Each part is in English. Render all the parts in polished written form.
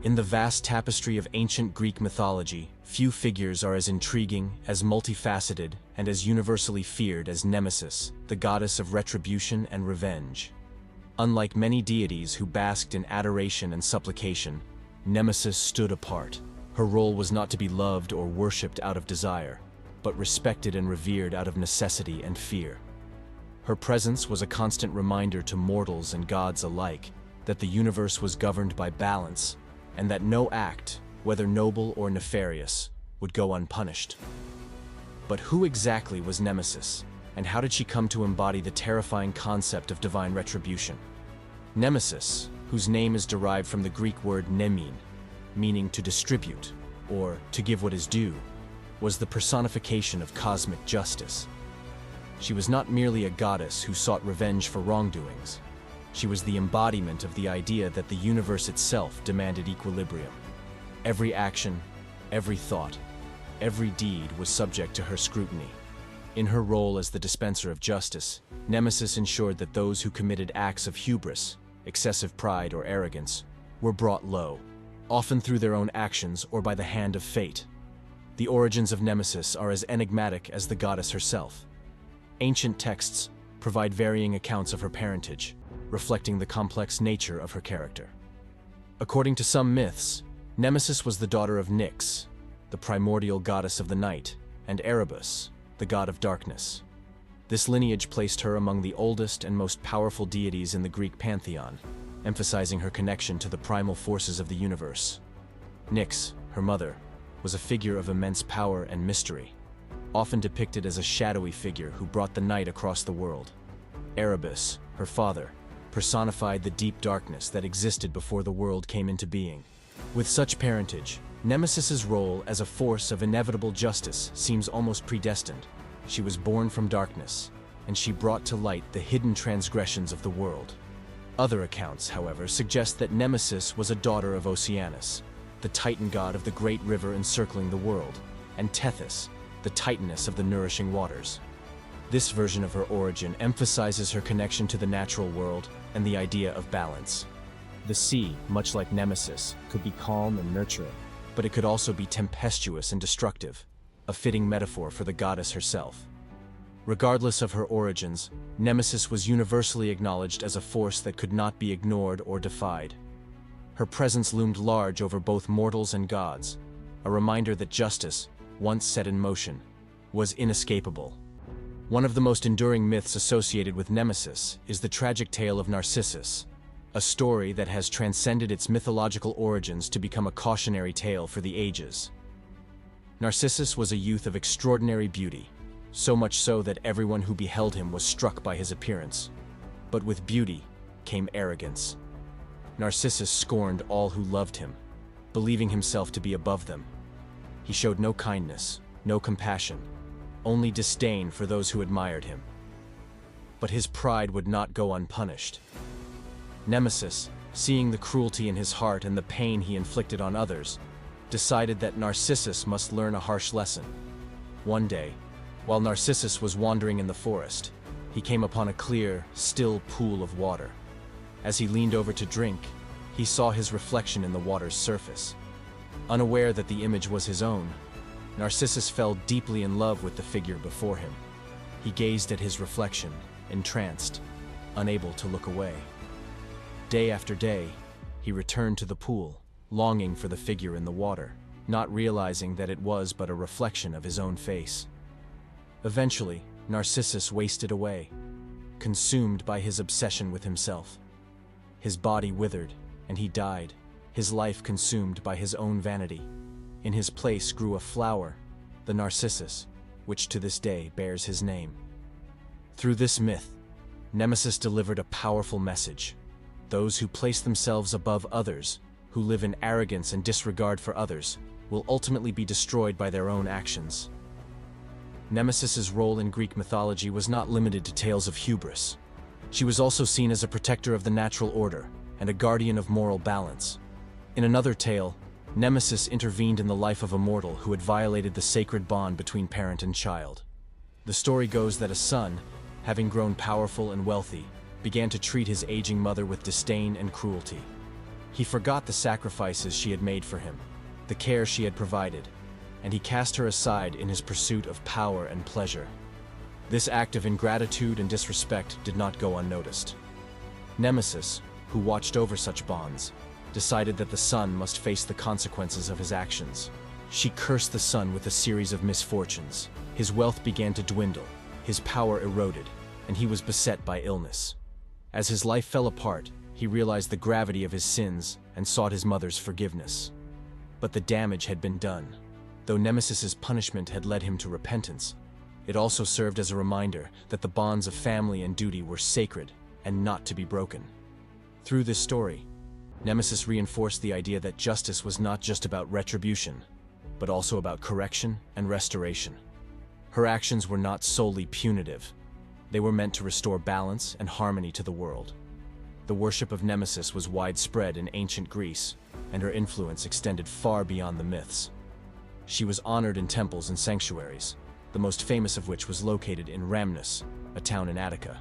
In the vast tapestry of ancient Greek mythology, few figures are as intriguing, as multifaceted, and as universally feared as Nemesis, the goddess of retribution and revenge. Unlike many deities who basked in adoration and supplication, Nemesis stood apart. Her role was not to be loved or worshipped out of desire, but respected and revered out of necessity and fear. Her presence was a constant reminder to mortals and gods alike that the universe was governed by balance, and that no act, whether noble or nefarious, would go unpunished. But who exactly was Nemesis, and how did she come to embody the terrifying concept of divine retribution? Nemesis, whose name is derived from the Greek word nemein, meaning to distribute, or to give what is due, was the personification of cosmic justice. She was not merely a goddess who sought revenge for wrongdoings. She was the embodiment of the idea that the universe itself demanded equilibrium. Every action, every thought, every deed was subject to her scrutiny. In her role as the dispenser of justice, Nemesis ensured that those who committed acts of hubris, excessive pride or arrogance, were brought low, often through their own actions or by the hand of fate. The origins of Nemesis are as enigmatic as the goddess herself. Ancient texts provide varying accounts of her parentage, reflecting the complex nature of her character. According to some myths, Nemesis was the daughter of Nyx, the primordial goddess of the night, and Erebus, the god of darkness. This lineage placed her among the oldest and most powerful deities in the Greek pantheon, emphasizing her connection to the primal forces of the universe. Nyx, her mother, was a figure of immense power and mystery, often depicted as a shadowy figure who brought the night across the world. Erebus, her father, personified the deep darkness that existed before the world came into being. With such parentage, Nemesis's role as a force of inevitable justice seems almost predestined. She was born from darkness, and she brought to light the hidden transgressions of the world. Other accounts, however, suggest that Nemesis was a daughter of Oceanus, the Titan god of the great river encircling the world, and Tethys, the Titaness of the nourishing waters. This version of her origin emphasizes her connection to the natural world and the idea of balance. The sea, much like Nemesis, could be calm and nurturing, but it could also be tempestuous and destructive, a fitting metaphor for the goddess herself. Regardless of her origins, Nemesis was universally acknowledged as a force that could not be ignored or defied. Her presence loomed large over both mortals and gods, a reminder that justice, once set in motion, was inescapable. One of the most enduring myths associated with Nemesis is the tragic tale of Narcissus, a story that has transcended its mythological origins to become a cautionary tale for the ages. Narcissus was a youth of extraordinary beauty, so much so that everyone who beheld him was struck by his appearance. But with beauty came arrogance. Narcissus scorned all who loved him, believing himself to be above them. He showed no kindness, no compassion, only disdain for those who admired him. But his pride would not go unpunished. Nemesis, seeing the cruelty in his heart and the pain he inflicted on others, decided that Narcissus must learn a harsh lesson. One day, while Narcissus was wandering in the forest, he came upon a clear, still pool of water. As he leaned over to drink, he saw his reflection in the water's surface. Unaware that the image was his own, Narcissus fell deeply in love with the figure before him. He gazed at his reflection, entranced, unable to look away. Day after day, he returned to the pool, longing for the figure in the water, not realizing that it was but a reflection of his own face. Eventually, Narcissus wasted away, consumed by his obsession with himself. His body withered, and he died, his life consumed by his own vanity. In his place grew a flower, the narcissus, which to this day bears his name. Through this myth, Nemesis delivered a powerful message. Those who place themselves above others, who live in arrogance and disregard for others, will ultimately be destroyed by their own actions. Nemesis's role in Greek mythology was not limited to tales of hubris. She was also seen as a protector of the natural order and a guardian of moral balance. In another tale, Nemesis intervened in the life of a mortal who had violated the sacred bond between parent and child. The story goes that a son, having grown powerful and wealthy, began to treat his aging mother with disdain and cruelty. He forgot the sacrifices she had made for him, the care she had provided, and he cast her aside in his pursuit of power and pleasure. This act of ingratitude and disrespect did not go unnoticed. Nemesis, who watched over such bonds, decided that the son must face the consequences of his actions. She cursed the son with a series of misfortunes. His wealth began to dwindle, his power eroded, and he was beset by illness. As his life fell apart, he realized the gravity of his sins and sought his mother's forgiveness. But the damage had been done. Though Nemesis's punishment had led him to repentance, it also served as a reminder that the bonds of family and duty were sacred and not to be broken. Through this story, Nemesis reinforced the idea that justice was not just about retribution, but also about correction and restoration. Her actions were not solely punitive. They were meant to restore balance and harmony to the world. The worship of Nemesis was widespread in ancient Greece, and her influence extended far beyond the myths. She was honored in temples and sanctuaries, the most famous of which was located in Rhamnus, a town in Attica.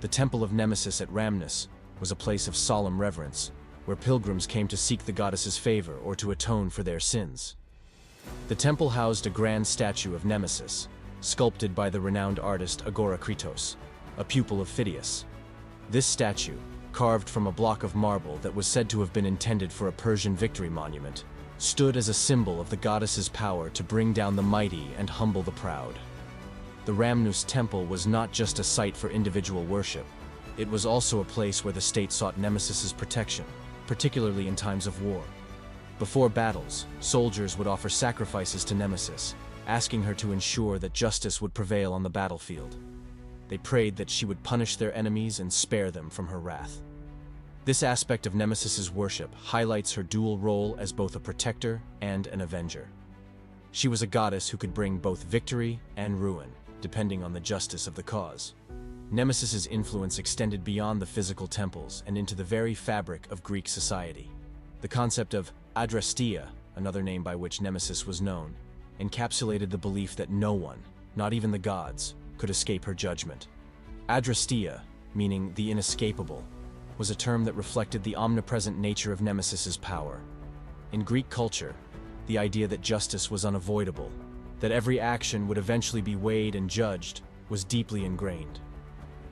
The Temple of Nemesis at Rhamnus was a place of solemn reverence, where pilgrims came to seek the goddess's favor or to atone for their sins. The temple housed a grand statue of Nemesis, sculpted by the renowned artist Agoracritos, a pupil of Phidias. This statue, carved from a block of marble that was said to have been intended for a Persian victory monument, stood as a symbol of the goddess's power to bring down the mighty and humble the proud. The Rhamnus temple was not just a site for individual worship, it was also a place where the state sought Nemesis's protection, particularly in times of war. Before battles, soldiers would offer sacrifices to Nemesis, asking her to ensure that justice would prevail on the battlefield. They prayed that she would punish their enemies and spare them from her wrath. This aspect of Nemesis's worship highlights her dual role as both a protector and an avenger. She was a goddess who could bring both victory and ruin, depending on the justice of the cause. Nemesis's influence extended beyond the physical temples and into the very fabric of Greek society. The concept of adrastia, another name by which Nemesis was known, encapsulated the belief that no one, not even the gods, could escape her judgment. Adrastia, meaning the inescapable, was a term that reflected the omnipresent nature of Nemesis's power. In Greek culture, the idea that justice was unavoidable, that every action would eventually be weighed and judged, was deeply ingrained.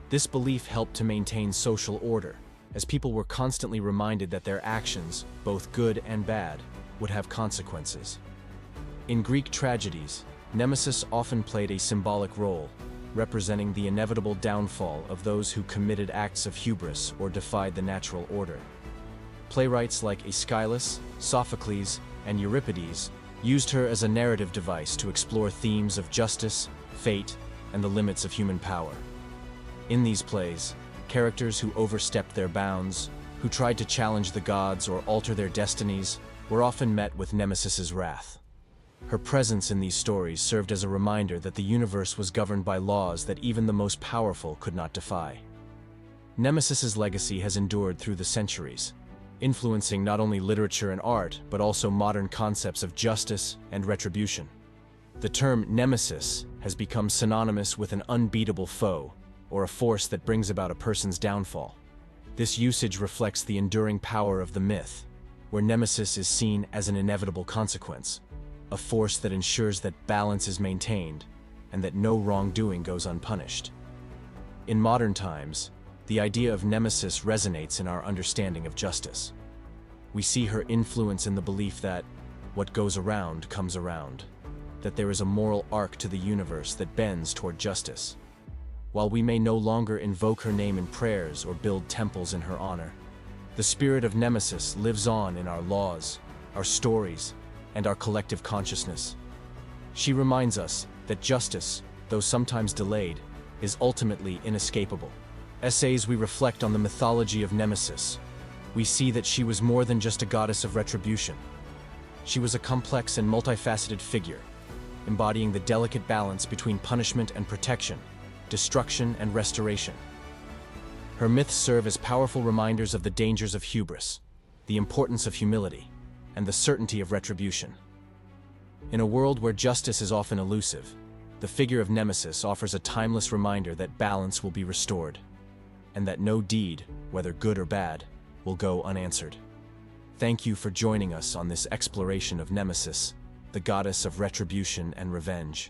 This belief helped to maintain social order, as people were constantly reminded that their actions, both good and bad, would have consequences. In Greek tragedies, Nemesis often played a symbolic role, representing the inevitable downfall of those who committed acts of hubris or defied the natural order. Playwrights like Aeschylus, Sophocles, and Euripides used her as a narrative device to explore themes of justice, fate, and the limits of human power. In these plays, characters who overstepped their bounds, who tried to challenge the gods or alter their destinies, were often met with Nemesis's wrath. Her presence in these stories served as a reminder that the universe was governed by laws that even the most powerful could not defy. Nemesis's legacy has endured through the centuries, influencing not only literature and art, but also modern concepts of justice and retribution. The term nemesis has become synonymous with an unbeatable foe, or a force that brings about a person's downfall. This usage reflects the enduring power of the myth, where Nemesis is seen as an inevitable consequence, a force that ensures that balance is maintained and that no wrongdoing goes unpunished. In modern times, the idea of Nemesis resonates in our understanding of justice. We see her influence in the belief that what goes around comes around, that there is a moral arc to the universe that bends toward justice. While we may no longer invoke her name in prayers or build temples in her honor, the spirit of Nemesis lives on in our laws, our stories, and our collective consciousness. She reminds us that justice, though sometimes delayed, is ultimately inescapable. Essays we reflect on the mythology of Nemesis. We see that she was more than just a goddess of retribution. She was a complex and multifaceted figure, embodying the delicate balance between punishment and protection, destruction and restoration. Her myths serve as powerful reminders of the dangers of hubris, the importance of humility, and the certainty of retribution. In a world where justice is often elusive, the figure of Nemesis offers a timeless reminder that balance will be restored, and that no deed, whether good or bad, will go unanswered. Thank you for joining us on this exploration of Nemesis, the goddess of retribution and revenge.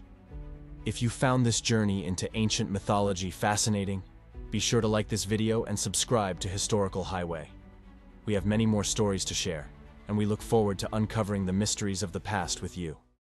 If you found this journey into ancient mythology fascinating, be sure to like this video and subscribe to Historical Highway. We have many more stories to share, and we look forward to uncovering the mysteries of the past with you.